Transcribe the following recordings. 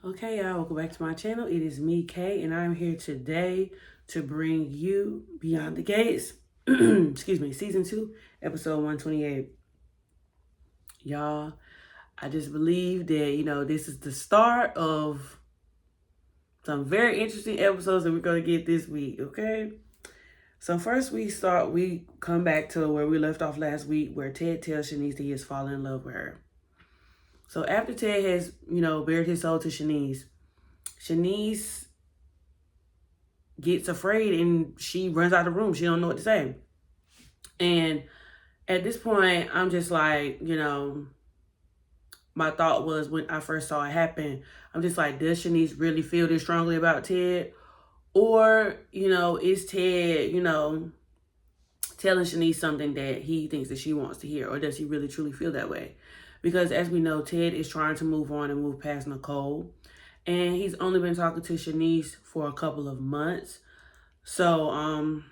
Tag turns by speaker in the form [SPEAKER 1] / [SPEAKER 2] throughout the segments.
[SPEAKER 1] Okay, y'all, welcome back to my channel. It is me, Kay, and I'm here today to bring you Beyond the Gates, excuse me, Season 2, Episode 128. Y'all, I just believe that, this is the start of some very interesting episodes that we're going to get this week, okay? So first we come back to where we left off last week, where Ted tells Shanice that he is falling in love with her. So after Ted has, bared his soul to Shanice gets afraid and she runs out of the room. She don't know what to say. And at this point, I'm just like, my thought was when I first saw it happen, I'm just like, does Shanice really feel this strongly about Ted? Or, is Ted, telling Shanice something that he thinks that she wants to hear? Or does he really truly feel that way? Because as we know, Ted is trying to move on and move past Nicole. And he's only been talking to Shanice for a couple of months. So, I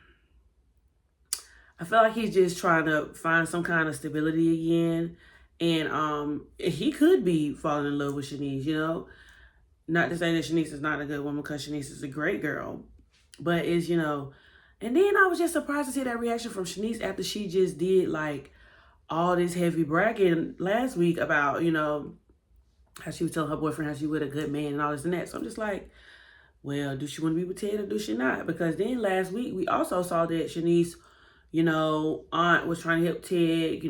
[SPEAKER 1] feel like he's just trying to find some kind of stability again. And he could be falling in love with Shanice, Not to say that Shanice is not a good woman, because Shanice is a great girl. But and then I was just surprised to see that reaction from Shanice after she just did like all this heavy bragging last week about, how she was telling her boyfriend how she was a good man and all this and that. So I'm just like, well, do she want to be with Ted or do she not? Because then last week we also saw that Shanice, aunt was trying to help Ted,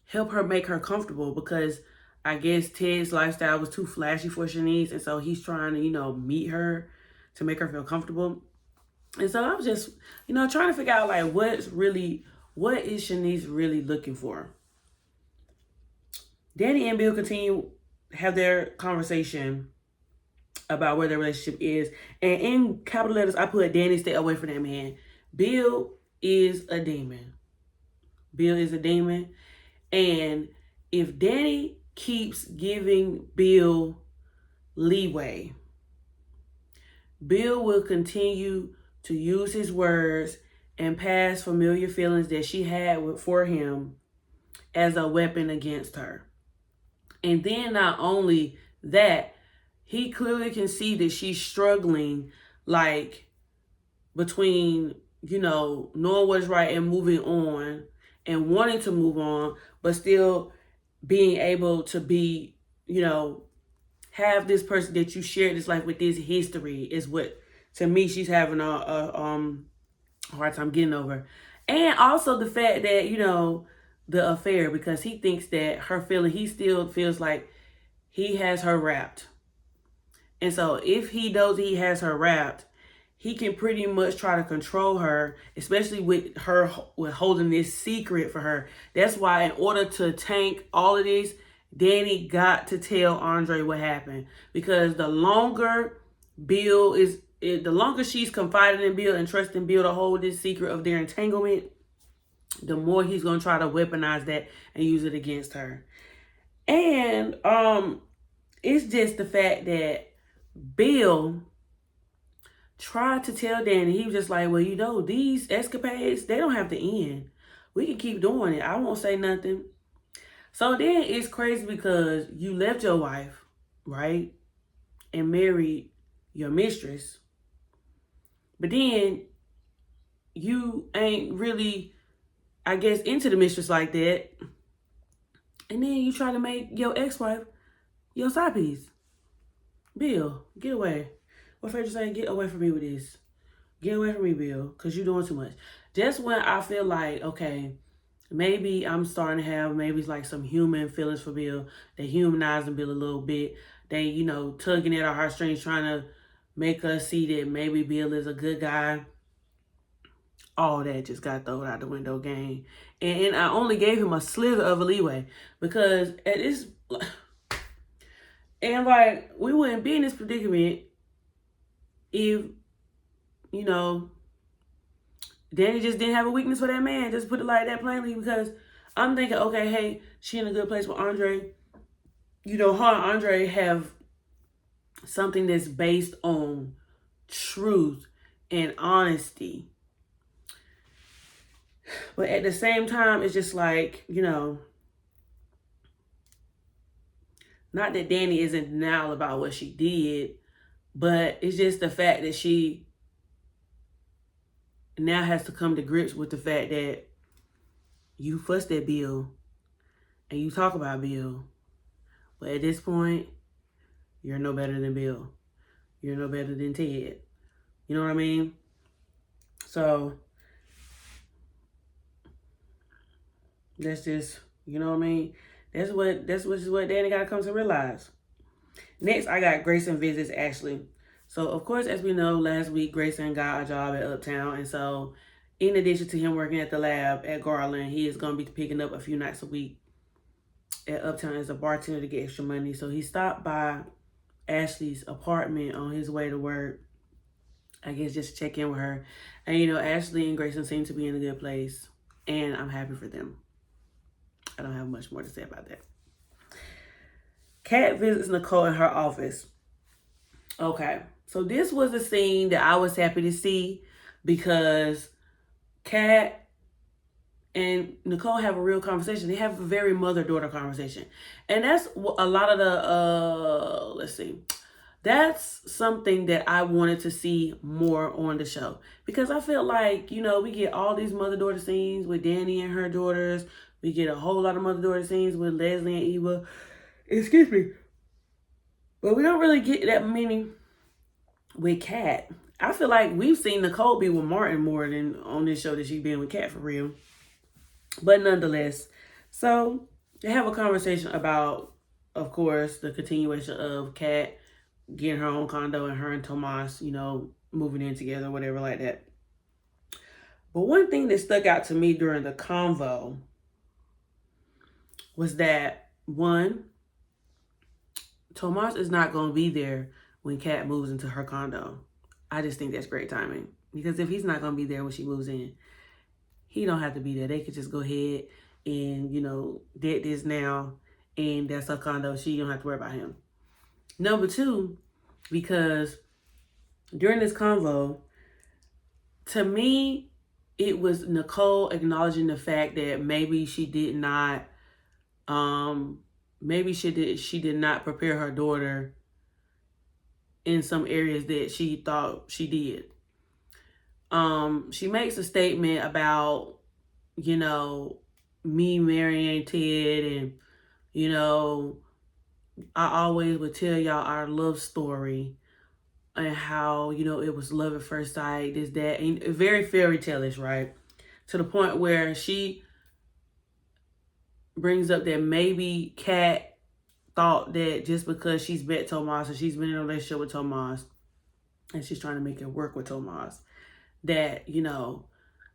[SPEAKER 1] help her make her comfortable, because I guess Ted's lifestyle was too flashy for Shanice. And so he's trying to, meet her to make her feel comfortable. And so I was just, trying to figure out like what is Shanice really looking for? DANI and Bill continue have their conversation about where their relationship is. And in capital letters, I put, DANI, stay away from that man. Bill is a demon. Bill is a demon. And if DANI keeps giving Bill leeway, Bill will continue to use his words and past familiar feelings that she had for him as a weapon against her. And then not only that, he clearly can see that she's struggling, like, between, knowing what's right and moving on and wanting to move on, but still being able to be, have this person that you shared this life with, this history, is what, to me, she's having a hard time getting over. And also the fact that, the affair, because he thinks that he still feels like he has her wrapped. And so if he knows he has her wrapped, he can pretty much try to control her, especially with holding this secret for her. That's why in order to tank all of this, DANI got to tell Andre what happened. Because the longer she's confiding in Bill and trusting Bill to hold this secret of their entanglement, the more he's going to try to weaponize that and use it against her. And it's just the fact that Bill tried to tell DANI, he was just like, well, these escapades, they don't have to end. We can keep doing it. I won't say nothing. So then it's crazy because you left your wife, right? And married your mistress. But then you ain't really, I guess, into the mistress like that. And then you try to make your ex-wife your side piece. Bill, get away. What Frederick saying? Get away from me with this. Get away from me, Bill, because you're doing too much. Just when I feel like, okay, maybe I'm starting to have maybe like some human feelings for Bill. They humanizing Bill a little bit. They, tugging at our heartstrings, trying to make us see that maybe Bill is a good guy. All that just got thrown out the window, gang. And I only gave him a slither of a leeway, because at this, and like, we wouldn't be in this predicament if, DANI just didn't have a weakness for that man. Just put it like that plainly, because I'm thinking, okay, hey, she in a good place with Andre. Her and Andre have something that's based on truth and honesty. But at the same time, it's just like, Not that DANI is in denial about what she did, but it's just the fact that she now has to come to grips with the fact that you fussed at Bill and you talk about Bill, but at this point, you're no better than Bill. You're no better than Ted. You know what I mean? So that's just, you know what I mean? That's what DANI gotta come to realize. Next, I got Grayson visits Ashley. So of course, as we know, last week Grayson got a job at Uptown, and so in addition to him working at the lab at Garland, he is gonna be picking up a few nights a week at Uptown as a bartender to get extra money. So he stopped by Ashley's apartment on his way to work, I guess just to check in with her. And you know, Ashley and Grayson seem to be in a good place, and I'm happy for them. I don't have much more to say about that. Kat visits Nicole in her office. Okay, so this was a scene that I was happy to see because Kat and Nicole have a real conversation. They have a very mother-daughter conversation. And that's a lot of the, let's see. That's something that I wanted to see more on the show. Because I feel like, you know, we get all these mother-daughter scenes with DANI and her daughters. We get a whole lot of mother-daughter scenes with Leslie and Eva. Excuse me. But we don't really get that many with Kat. I feel like we've seen Nicole be with Martin more than on this show that she's been with Kat for real. But nonetheless, so they have a conversation about, of course, the continuation of Kat getting her own condo and her and Tomas, you know, moving in together, whatever like that. But one thing that stuck out to me during the convo was that, one, Tomas is not going to be there when Kat moves into her condo. I just think that's great timing. Because if he's not going to be there when she moves in, he don't have to be there. They could just go ahead and, you know, dead this now, and that's her condo. She don't have to worry about him. Number two, because during this convo, to me, it was Nicole acknowledging the fact that maybe she did not, she did not prepare her daughter in some areas that she thought she did. She makes a statement about, you know, me marrying Ted, and, you know, I always would tell y'all our love story and how, you know, it was love at first sight, this, that, and very fairy tale-ish, right? To the point where she brings up that maybe Kat thought that just because she's met Tomas and she's been in a relationship with Tomas and she's trying to make it work with Tomas, that, you know,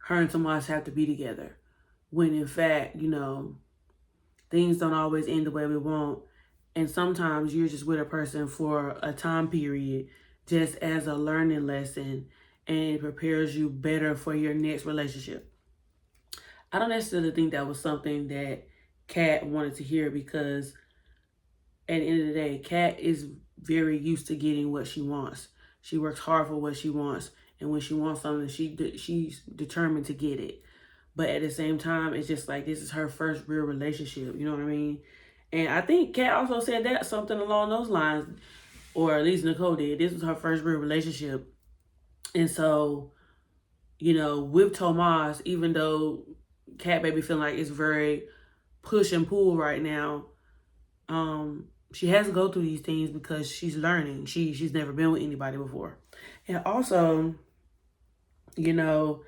[SPEAKER 1] her and Tomas have to be together. When in fact, you know, things don't always end the way we want. And sometimes you're just with a person for a time period just as a learning lesson, and it prepares you better for your next relationship. I don't necessarily think that was something that Kat wanted to hear, because at the end of the day, Kat is very used to getting what she wants. She works hard for what she wants. And when she wants something, she's determined to get it. But at the same time, it's just like, this is her first real relationship. You know what I mean? And I think Kat also said that, something along those lines, or at least Nicole did. This was her first real relationship. And so, you know, with Tomas, even though Kat may be feeling like it's very push and pull right now, she has to go through these things because she's learning. She's never been with anybody before. And also, you know,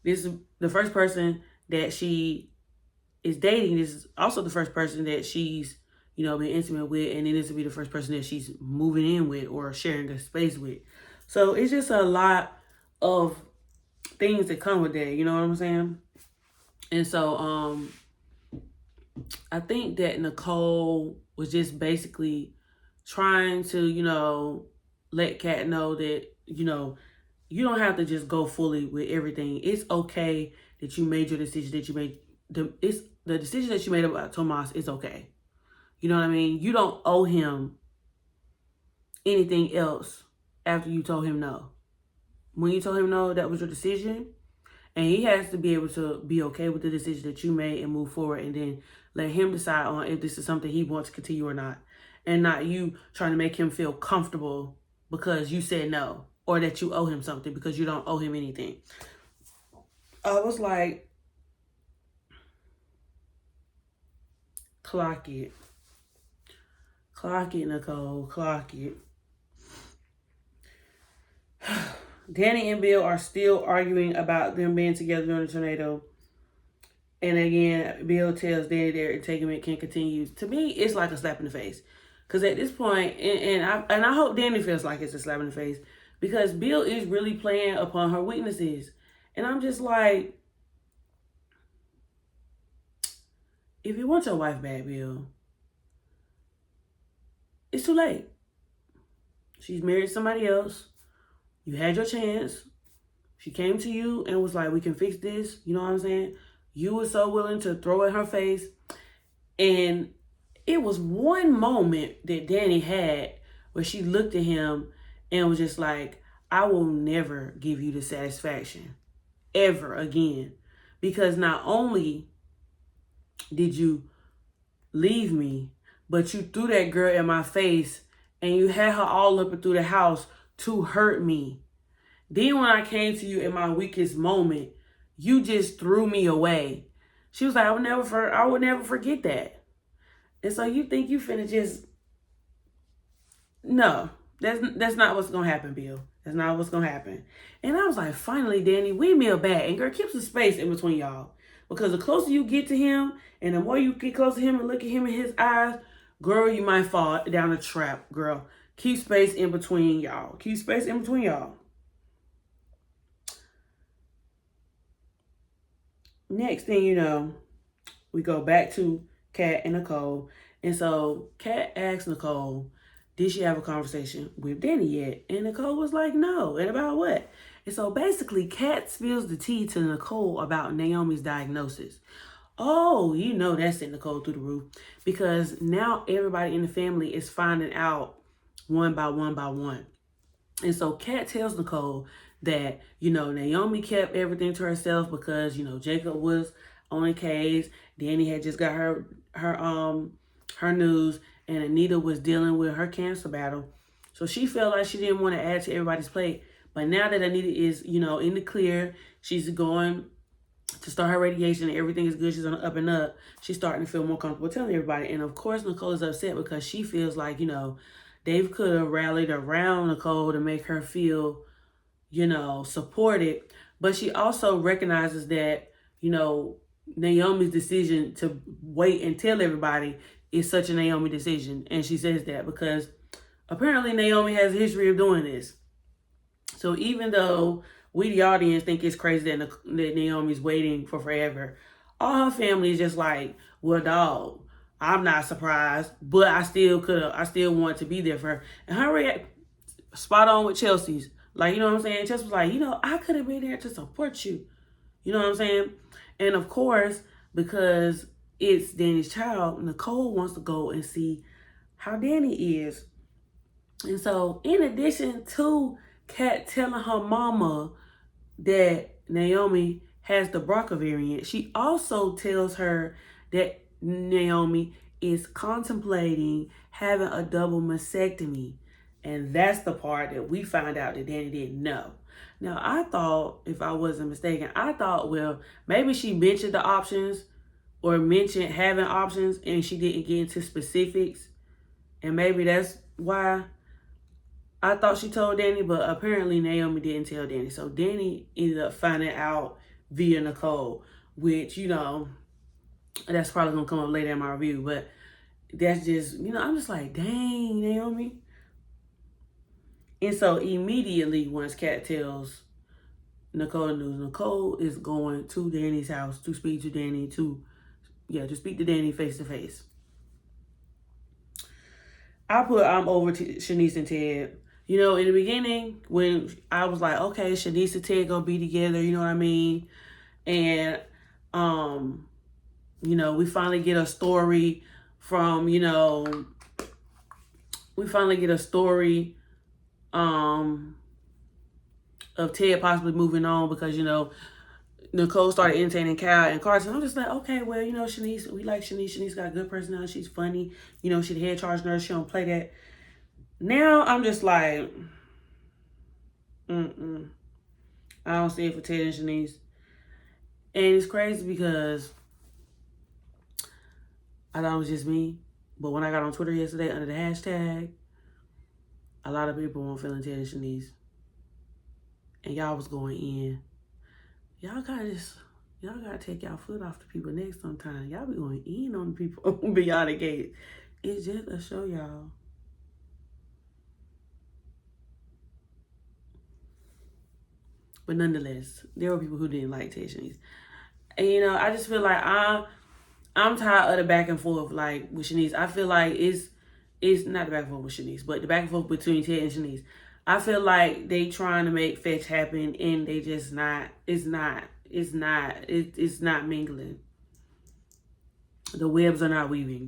[SPEAKER 1] this is the first person that she is dating. This is also the first person that she's, you know, been intimate with, and then this will be the first person that she's moving in with or sharing a space with. So it's just a lot of things that come with that, you know what I'm saying? And so I think that Nicole was just basically trying to, you know, let Kat know that, you know, you don't have to just go fully with everything. It's okay that you made your decision, that you made. The decision that you made about Tomas is okay. You know what I mean? You don't owe him anything else after you told him no. When you told him no, that was your decision. And he has to be able to be okay with the decision that you made and move forward, and then let him decide on if this is something he wants to continue or not. and not you trying to make him feel comfortable because you said no, or that you owe him something because you don't owe him anything. I was like, clock it. Clock it, Nicole. Clock it. DANI and Bill are still arguing about them being together during the tornado. And again, Bill tells DANI their entanglement can continue. To me, it's like a slap in the face. Because at this point, and I hope DANI feels like it's a slap in the face, because Bill is really playing upon her weaknesses. And I'm just like, if you want your wife back, Bill, it's too late. She's married somebody else. You had your chance. She came to you and was like, we can fix this. You know what I'm saying? You were so willing to throw it in her face. And it was one moment that DANI had where she looked at him and was just like, I will never give you the satisfaction ever again. Because not only did you leave me, but you threw that girl in my face and you had her all up and through the house to hurt me. Then when I came to you in my weakest moment, you just threw me away. She was like, I would never forget that. And so you think you finna just, no, that's not what's gonna happen, Bill. That's not what's gonna happen. And I was like, finally, DANI, windmill back. And girl, keep some space in between y'all. Because the closer you get to him, and the more you get close to him and look at him in his eyes, girl, you might fall down a trap, girl. Keep space in between y'all. Keep space in between y'all. Next thing you know, we go back to Kat and Nicole. And so Kat asked Nicole, did she have a conversation with DANI yet? And Nicole was like, no. And about what? And so basically, Kat spills the tea to Nicole about Naomi's diagnosis. Oh, you know that sent Nicole through the roof. Because now everybody in the family is finding out one by one. And so Kat tells Nicole that, Naomi kept everything to herself because, Jacob was on a case. DANI had just got her news, and Anita was dealing with her cancer battle. So she felt like she didn't want to add to everybody's plate. But now that Anita is, in the clear, she's going to start her radiation and everything is good, she's on the up and up, she's starting to feel more comfortable telling everybody. And of course, Nicole is upset because she feels like, Dave could have rallied around Nicole to make her feel, supported. But she also recognizes that, Naomi's decision to wait and tell everybody is such a Naomi decision. And she says that because apparently Naomi has a history of doing this. So even though we, the audience, think it's crazy that Naomi's waiting for forever, all her family is just like, well, dog, I'm not surprised, but I still want to be there for her. And her react spot on with Chelsea's. Like, you know what I'm saying? Chelsea was like, I could have been there to support you. You know what I'm saying? And of course, because it's DANI's child, Nicole wants to go and see how DANI is. And so in addition to Kat telling her mama that Naomi has the BRCA variant, she also tells her that Naomi is contemplating having a double mastectomy. And that's the part that we find out that DANI didn't know. Now, I thought, if I wasn't mistaken, well, maybe she mentioned the options or mentioned having options and she didn't get into specifics. And maybe that's why I thought she told DANI, but apparently Naomi didn't tell DANI. So DANI ended up finding out via Nicole, which, that's probably going to come up later in my review. But that's just, I'm just like, dang, Naomi. And so immediately once Kat tells Nicole the news, Nicole is going to DANI's house to speak to DANI, to speak to DANI face to face. I put over to Shanice and Ted. In the beginning, when I was like, okay, Shanice and Ted gonna be together, you know what I mean? And, we finally get a story from, of Ted possibly moving on because, Nicole started entertaining Cal and Carson. I'm just like, okay, well, you know, Shanice, we like Shanice. Shanice got good personality. She's funny. You know, she's the head charge nurse. She don't play that. Now I'm just like, I don't see it for Ted and Shanice. And it's crazy because I thought it was just me. But when I got on Twitter yesterday under the hashtag, a lot of people weren't feeling Ted and Shanice. And y'all was going in. Y'all gotta take y'all foot off the people next sometime. Y'all be going in on the people beyond the gate. It's just a show, y'all. But nonetheless, there were people who didn't like Ted and Shanice. And you know, I just feel like I'm tired of the back and forth like with Shanice. I feel like it's not the back and forth with Shanice, but the back and forth between Ted and Shanice. I feel like they trying to make fetch happen and they just not. It's not mingling. The webs are not weaving.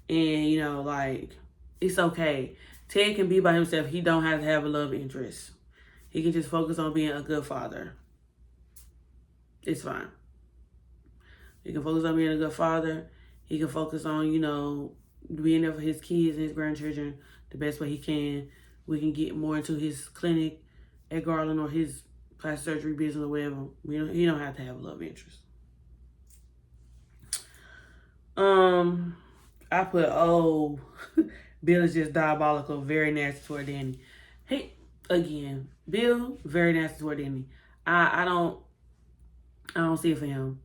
[SPEAKER 1] And you know, like, it's okay. Ted can be by himself. He don't have to have a love interest. He can just focus on being a good father. It's fine. He can focus on being a good father. He can focus on, you know, being there for his kids and his grandchildren the best way he can. We can get more into his clinic at Garland or his plastic surgery business or whatever. He don't have to have a love interest. I put, Bill is just diabolical, very nasty toward DANI. Hey, again, Bill, very nasty toward DANI. I don't see it for him.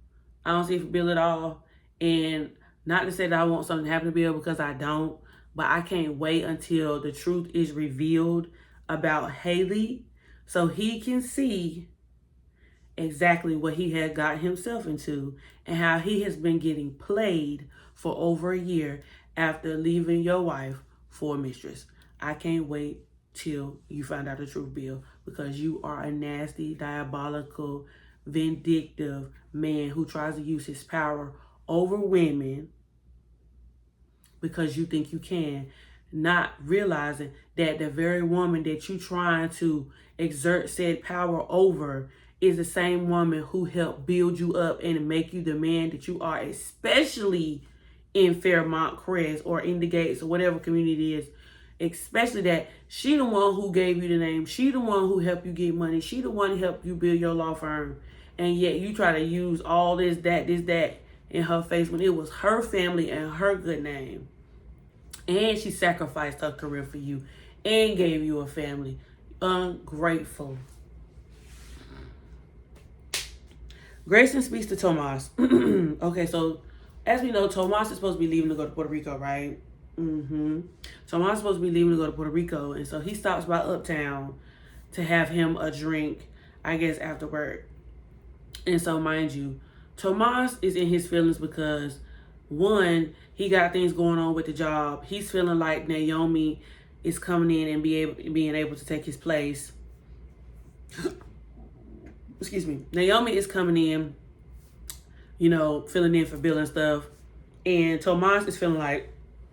[SPEAKER 1] I don't see it for Bill at all. And not to say that I want something to happen to Bill, because I don't. But I can't wait until the truth is revealed about Haley so he can see exactly what he had got himself into and how he has been getting played for over a year after leaving your wife for a mistress. I can't wait till you find out the truth, Bill, because you are a nasty, diabolical, vindictive man who tries to use his power over women because you think you can, not realizing that the very woman that you trying to exert said power over is the same woman who helped build you up and make you the man that you are, especially in Fairmont Crest or in the Gates or whatever community it is. Especially that she the one who gave you the name. She the one who helped you get money. She the one who helped you build your law firm. And yet you try to use all this, that in her face when it was her family and her good name. And she sacrificed her career for you and gave you a family. Ungrateful. Grayson speaks to Tomas. Okay, so as we know, Tomas is supposed to be leaving to go to Puerto Rico, right? Tomas is supposed to be leaving to go to Puerto Rico. And so he stops by Uptown to have him a drink, I guess, after work. And so, mind you, Tomas is in his feelings because, one, he got things going on with the job. He's feeling like Naomi is coming in and being able to take his place. Excuse me. Naomi is coming in, you know, filling in for Bill and stuff. And Tomas is feeling like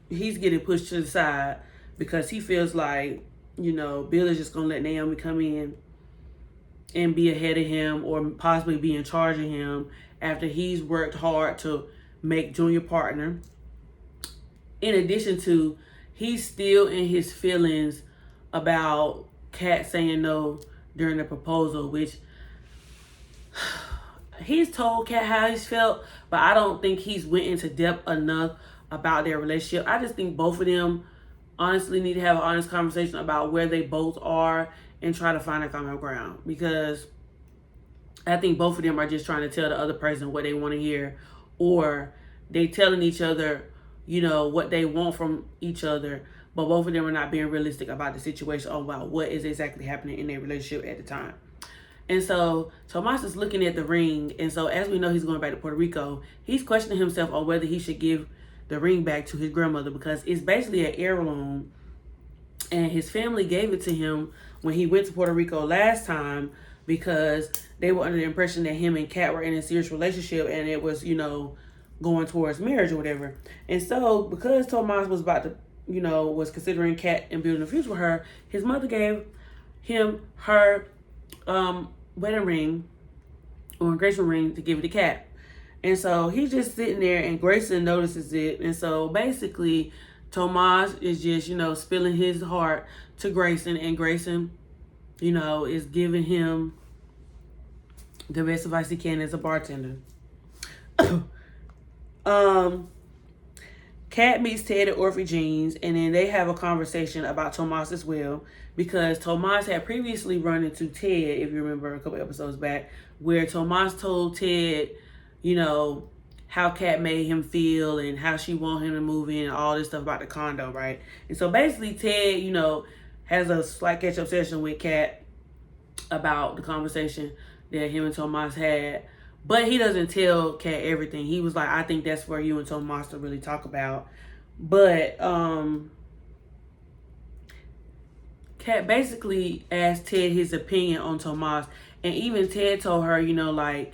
[SPEAKER 1] he's getting pushed to the side because he feels like, you know, Bill is just going to let Naomi come in and be ahead of him or possibly be in charge of him after he's worked hard to make Junior partner. In addition to, he's still in his feelings about Kat saying no during the proposal, which he's told Kat how he's felt, but I don't think he's went into depth enough about their relationship. I just think both of them honestly need to have an honest conversation about where they both are and try to find a common ground, because I think both of them are just trying to tell the other person what they want to hear, or they telling each other, you know, what they want from each other, but both of them are not being realistic about the situation or about what is exactly happening in their relationship at the time. And so Tomas is looking at the ring, and so as we know, he's going back to Puerto Rico. He's questioning himself on whether he should give the ring back to his grandmother, because it's basically an heirloom, and his family gave it to him when he went to Puerto Rico last time because they were under the impression that him and Kat were in a serious relationship and it was, you know, going towards marriage or whatever. And so because Tomas was about to, you know, was considering Kat and building a future with her, his mother gave him her wedding ring or engagement ring to give it to Kat. And so he's just sitting there, and Grayson notices it. And so basically, Tomas is just, spilling his heart to Grayson, and Grayson, is giving him the best advice he can as a bartender. Kat meets Ted at Orphy Jeans, and then they have a conversation about Tomas as well, because Tomas had previously run into Ted, if you remember a couple episodes back, where Tomas told Ted, how Kat made him feel and how she wanted him to move in and all this stuff about the condo, right? And so basically Ted, has a slight catch-up session with Kat about the conversation that him and Tomas had. But he doesn't tell Kat everything. He was like, I think that's for you and Tomas to really talk about. But Kat basically asked Ted his opinion on Tomas. And even Ted told her, if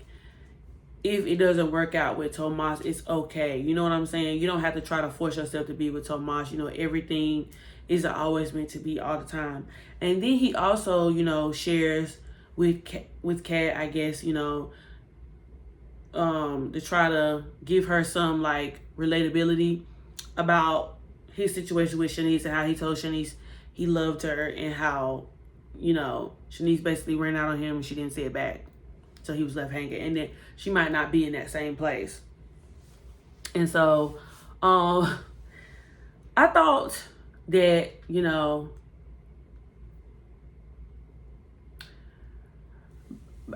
[SPEAKER 1] it doesn't work out with Tomas, it's okay. You know what I'm saying? You don't have to try to force yourself to be with Tomas. Everything isn't always meant to be all the time. And then he also, shares with Kat, I guess, to try to give her some relatability about his situation with Shanice and how he told Shanice he loved her, and how, Shanice basically ran out on him and she didn't say it back. So he was left hanging, and then she might not be in that same place. And so, I thought that,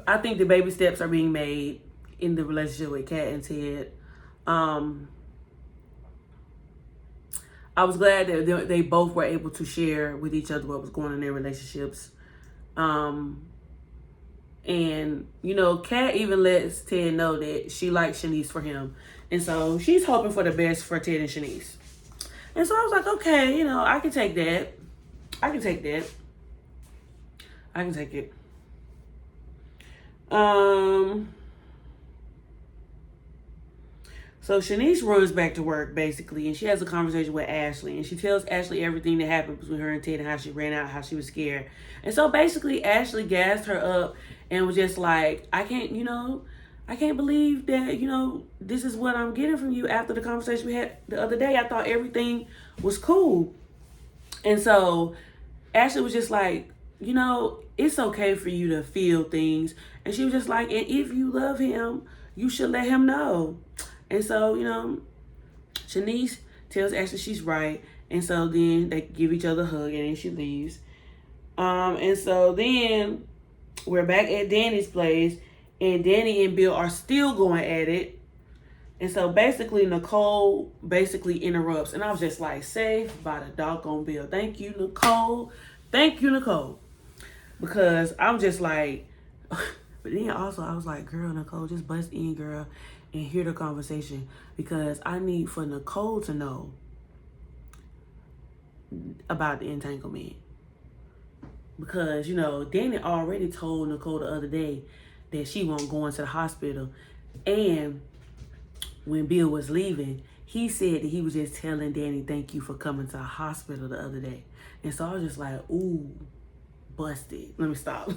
[SPEAKER 1] I think the baby steps are being made in the relationship with Kat and Ted. I was glad that they both were able to share with each other what was going on in their relationships. And, Kat even lets Ted know that she likes Shanice for him. And so she's hoping for the best for Ted and Shanice. And so I was like, okay, I can take that. I can take it. So Shanice runs back to work, basically, and she has a conversation with Ashley, and she tells Ashley everything that happened between her and Ted, and how she ran out, how she was scared. And so basically Ashley gassed her up and was just like, I can't believe that, this is what I'm getting from you after the conversation we had the other day. I thought everything was cool. And so Ashley was just like, it's okay for you to feel things. And she was just like, and if you love him, you should let him know. And so, Shanice tells Ashley she's right. And so then they give each other a hug, and then she leaves. And so then we're back at Danny's place, and Danny and Bill are still going at it. And so basically Nicole interrupts. And I was just like, saved by the doggone Bill. Thank you, Nicole. Because I'm just like, but then also I was like, girl, Nicole, just bust in, girl, and hear the conversation, because I need for Nicole to know about the entanglement. Because, Danny already told Nicole the other day that she won't go into the hospital. And when Bill was leaving, he said that he was just telling Danny, thank you for coming to the hospital the other day. And so I was just like, ooh, busted. Let me stop.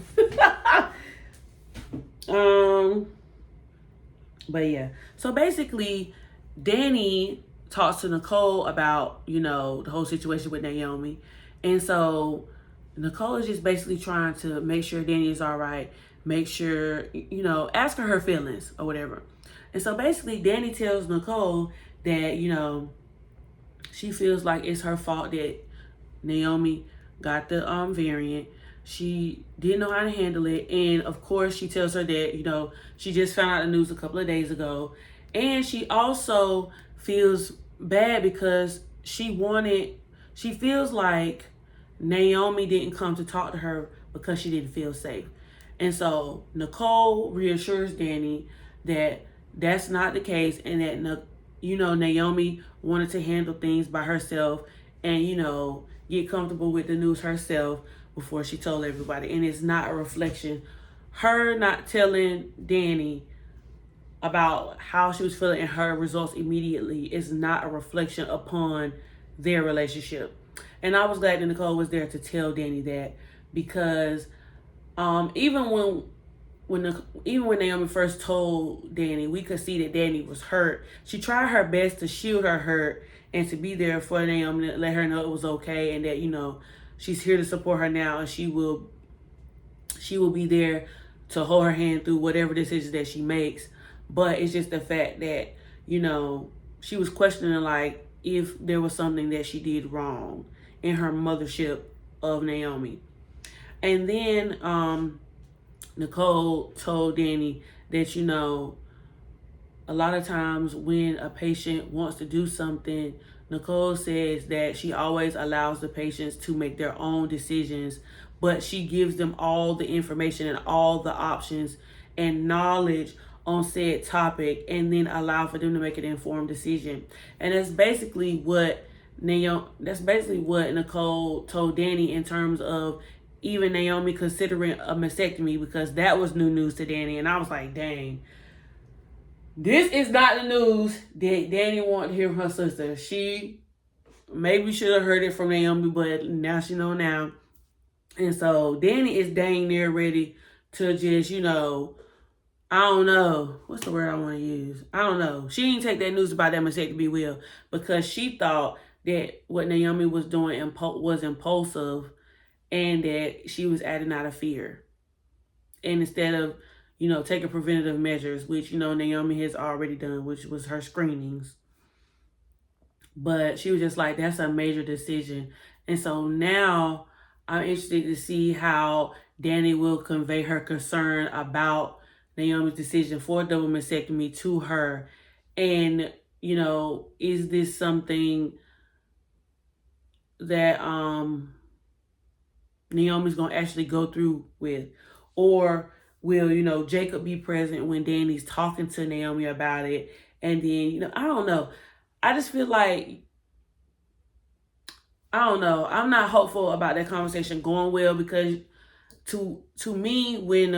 [SPEAKER 1] But yeah, so basically Danny talks to Nicole about, the whole situation with Naomi. And so Nicole is just basically trying to make sure Danny is all right, make sure, ask her feelings or whatever. And so basically Danny tells Nicole that, she feels like it's her fault that Naomi got the variant. She didn't know how to handle it. And of course she tells her that, she just found out the news a couple of days ago. And she also feels bad because she feels like Naomi didn't come to talk to her because she didn't feel safe. And so Nicole reassures Danny that that's not the case, and that, Naomi wanted to handle things by herself and, get comfortable with the news herself before she told everybody. And it's not a reflection. Her not telling Danny about how she was feeling and her results immediately is not a reflection upon their relationship. And I was glad that Nicole was there to tell Danny that, because even even when Naomi first told DANI, we could see that DANI was hurt. She tried her best to shield her hurt and to be there for Naomi, to let her know it was okay, and that, you know, she's here to support her now, and she will be there to hold her hand through whatever decisions that she makes. But it's just the fact that, you know, she was questioning, like, if there was something that she did wrong in her mothership of Naomi. And then Nicole told DANI that, you know, a lot of times when a patient wants to do something, Nicole says that she always allows the patients to make their own decisions, but she gives them all the information and all the options and knowledge on said topic, and then allow for them to make an informed decision. And that's basically what Nicole told DANI in terms of even Naomi considering a mastectomy, because that was new news to DANI. And I was like, dang, this is not the news that DANI wanted to hear from her sister. She maybe should have heard it from Naomi, but now she know now. And so DANI is dang near ready to just, you know, I don't know. What's the word I want to use? I don't know. She didn't take that news about that mastectomy well, because she thought that what Naomi was doing was impulsive, and that she was acting out of fear. And instead of, you know, taking preventative measures, which, you know, Naomi has already done, which was her screenings. But she was just like, that's a major decision. And so now I'm interested to see how DANI will convey her concern about Naomi's decision for a double mastectomy to her. And, you know, is this something that Naomi's going to actually go through with? Or will, you know, Jacob be present when DANI's talking to Naomi about it? And then, you know, I don't know. I just feel like, I don't know. I'm not hopeful about that conversation going well, because to me, when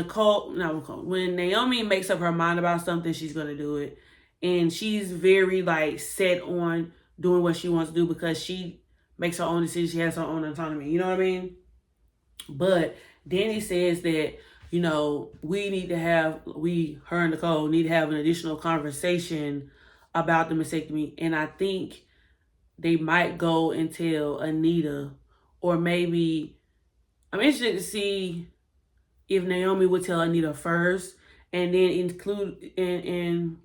[SPEAKER 1] Naomi makes up her mind about something, she's going to do it. And she's very, like, set on doing what she wants to do, because she makes her own decisions. She has her own autonomy. You know what I mean? But DANI says that, you know, her and Nicole need to have an additional conversation about the mastectomy. And I think they might go and tell Anita, or maybe, I'm interested to see if Naomi would tell Anita first, and then include and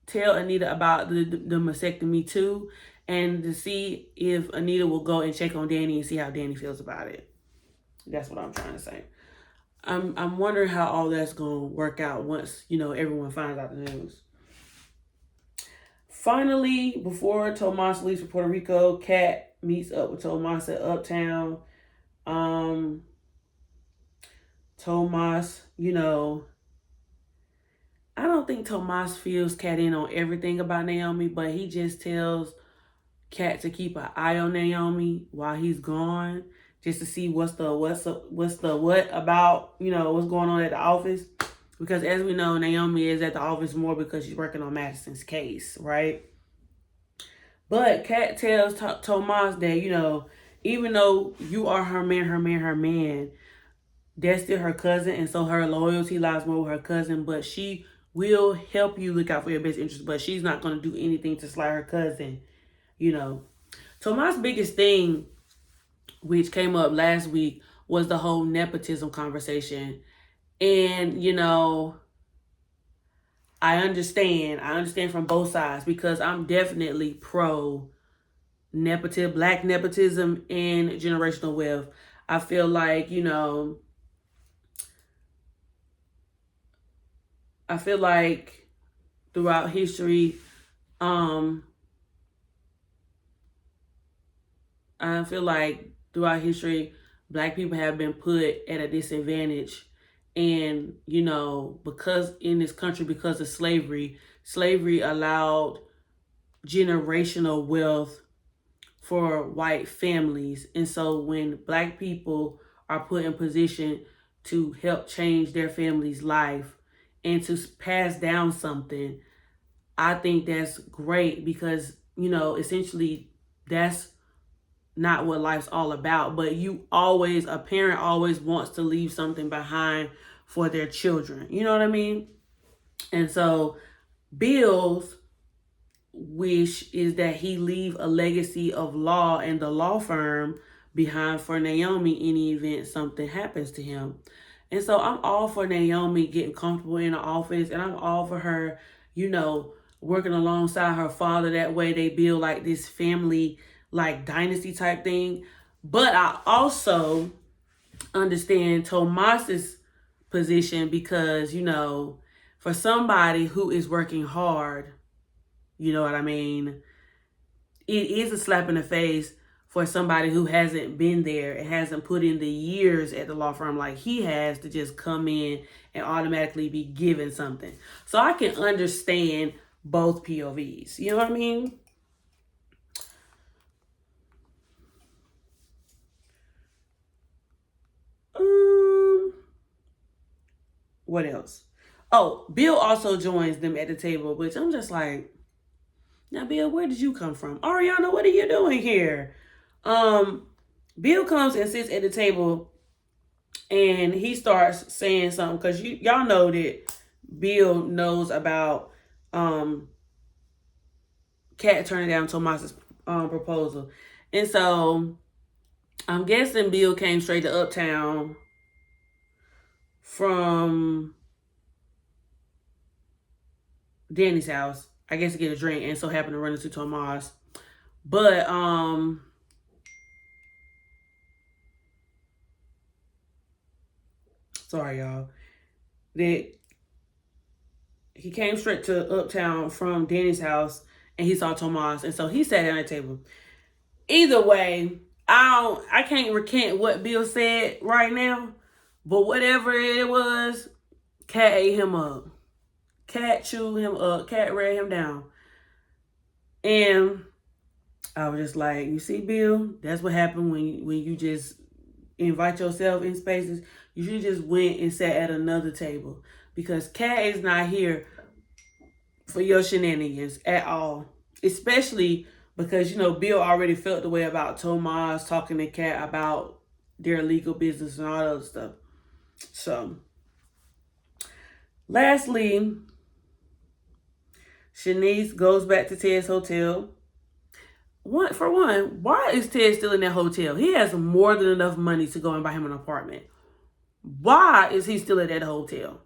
[SPEAKER 1] tell Anita about the mastectomy too, and to see if Anita will go and check on DANI and see how DANI feels about it. That's what I'm trying to say. I'm wondering how all that's going to work out once, you know, everyone finds out the news. Finally, before Tomas leaves for Puerto Rico, Kat meets up with Tomas at Uptown. Tomas, you know, I don't think Tomas feels Kat in on everything about Naomi, but he just tells Kat to keep an eye on Naomi while he's gone, just to see what's the what about, you know, what's going on at the office. Because as we know, Naomi is at the office more because she's working on Madison's case, right? But Kat tells Tomas that, you know, even though you are her man, that's still her cousin, and so her loyalty lies more with her cousin, but she will help you look out for your best interest, but she's not going to do anything to slight her cousin, you know. Tomas' biggest thing, which came up last week, was the whole nepotism conversation. And, you know, I understand from both sides, because I'm definitely pro nepotism, black nepotism, and generational wealth. I feel like, you know, throughout history, black people have been put at a disadvantage. And, you know, because in this country, because of slavery allowed generational wealth for white families. And so when black people are put in position to help change their family's life and to pass down something, I think that's great, because, you know, essentially that's not what life's all about. But a parent always wants to leave something behind for their children. You know what I mean? And so Bill's wish is that he leave a legacy of law and the law firm behind for Naomi in the event something happens to him. And so I'm all for Naomi getting comfortable in the office, and I'm all for her, working alongside her father. That way they build like this family, like dynasty type thing. But I also understand Tomas's position because, for somebody who is working hard, you know what I mean? It is a slap in the face for somebody who hasn't been there and hasn't put in the years at the law firm like he has to just come in and automatically be given something. So I can understand both POVs. You know what I mean? What else? Oh, Bill also joins them at the table, which I'm just like, now, Bill, where did you come from? Ariana, what are you doing here? Bill comes and sits at the table and he starts saying something because y'all know that Bill knows about Kat turning down Tomas's proposal. And so I'm guessing Bill came straight to Uptown from Danny's house, I guess, to get a drink, and so happened to run into Tomas. But sorry y'all, that he came straight to Uptown from Danny's house and he saw Tomas, and so he sat down at the table. Either way, I can't recant what Bill said right now, but whatever it was, Kat ate him up. Kat chewed him up. Kat read him down. And I was just like, you see, Bill, that's what happened when you just invite yourself in spaces. You should just went and sat at another table, because Kat is not here for your shenanigans at all. Especially because, Bill already felt the way about Tomas talking to Kat about their legal business and all that other stuff. So, lastly, Shanice goes back to Ted's hotel. For one, why is Ted still in that hotel? He has more than enough money to go and buy him an apartment. Why is he still at that hotel?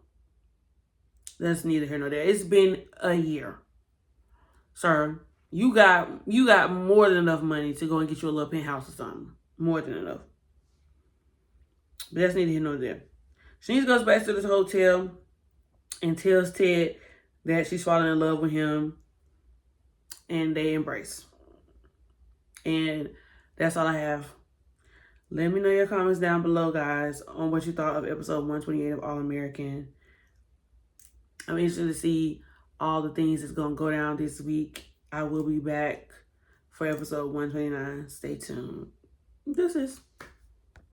[SPEAKER 1] That's neither here nor there. It's been a year. Sir, you got more than enough money to go and get you a little penthouse or something. More than enough. But that's neither here nor there. Shanice goes back to this hotel and tells Ted that she's falling in love with him, and they embrace. And that's all I have. Let me know your comments down below, guys, on what you thought of episode 128 of All American. I'm interested to see all the things that's going to go down this week. I will be back for episode 129. Stay tuned. This is